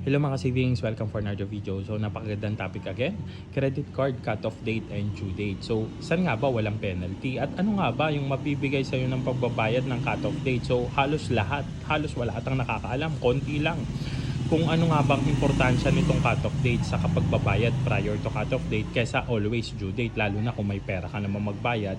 Hello mga savings, welcome for another video. So napakagandang topic again, credit card cut-off date and due date. So saan nga ba walang penalty? At ano nga ba yung mabibigay sa'yo ng pagbabayad ng cut-off date? So halos lahat, halos wala atang nakakaalam, konti lang. Kung ano nga bang importansya nitong cut-off date sa pagbabayad prior to cut-off date kaysa always due date, lalo na kung may pera ka naman magbayad.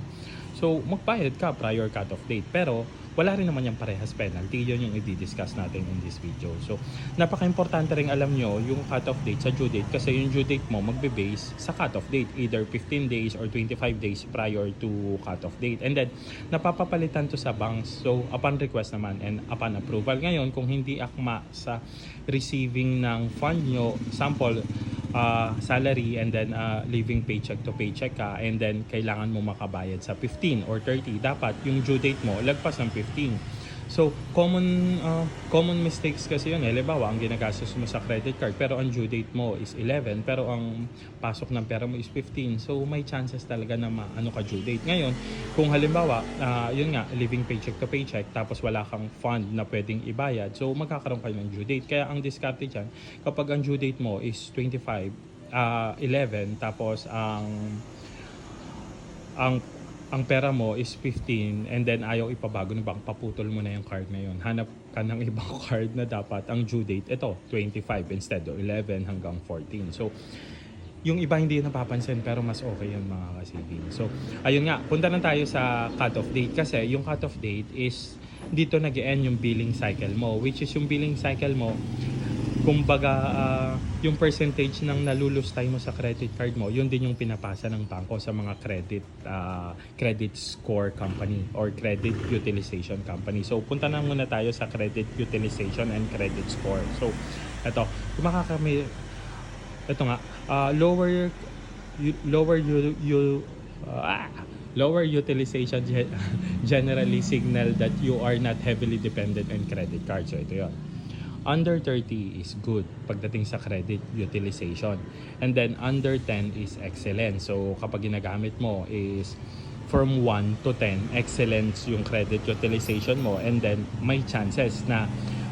So magbayad ka prior cut-off date, pero wala rin naman yung parehas penalty. Yun yung i-discuss natin in this video. So, napaka-importante rin alam nyo yung cut-off date sa due date kasi yung due date mo magbe-base sa cut-off date, either 15 days or 25 days prior to cut-off date. And then, napapapalitan to sa banks. So, upon request naman and upon approval. Ngayon, kung hindi akma sa receiving ng fund nyo, sample, salary and then living paycheck to paycheck ka and then kailangan mo makabayad sa 15 or 30, dapat yung due date mo lagpas ng 15. So common mistakes kasi yun. Halimbawa, ang ginagastos mo sa credit card pero ang due date mo is 11 pero ang pasok ng pera mo is 15. So may chances talaga na maano ka due date. Ngayon, kung halimbawa yun nga, living paycheck to paycheck tapos wala kang fund na pwedeng ibayad, so magkakaroon kayo ng due date. Kaya ang diskarte dyan, kapag ang due date mo is 25, 11 tapos ang pera mo is 15 and then ayaw ipabago ng bank, paputol mo na yung card na yun. Hanap ka ng ibang card na dapat ang due date ito 25 instead of 11 hanggang 14. So yung iba hindi napapansin pero mas okay yun mga kasibing. So ayun nga, punta na tayo sa cut-off date kasi yung cut-off date is dito nag-e-end yung billing cycle mo, which is yung billing cycle mo, kumbaga yung percentage ng nalulustay mo sa credit card mo, yun din yung pinapasa ng bangko sa mga credit score company or credit utilization company. So punta na muna tayo sa credit utilization and credit score. So ito, kung ito nga, lower utilization generally signal that you are not heavily dependent on credit card. So ito yun. Under 30 is good pagdating sa credit utilization. And then under 10 is excellent. So kapag ginagamit mo is from 1 to 10, excellence yung credit utilization mo. And then may chances na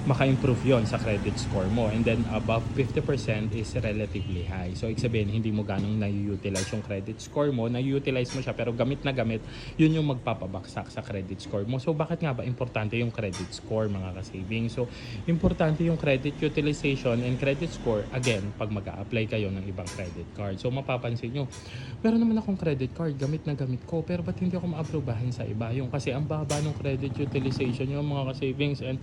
maka-improve yon sa credit score mo. And then above 50% is relatively high. So ibig sabihin, hindi mo ganong na-utilize yung credit score mo. Na-utilize mo siya pero gamit na gamit, yun yung magpapabaksak sa credit score mo. So bakit nga ba importante yung credit score mga ka-saving? So importante yung credit utilization and credit score, again, pag mag-a-apply kayo ng ibang credit card. So mapapansin nyo, meron naman akong credit card, gamit na gamit ko, pero ba't hindi ako ma-aprobahan sa iba? Yung kasi ang baba ng credit utilization yung mga ka-savings, and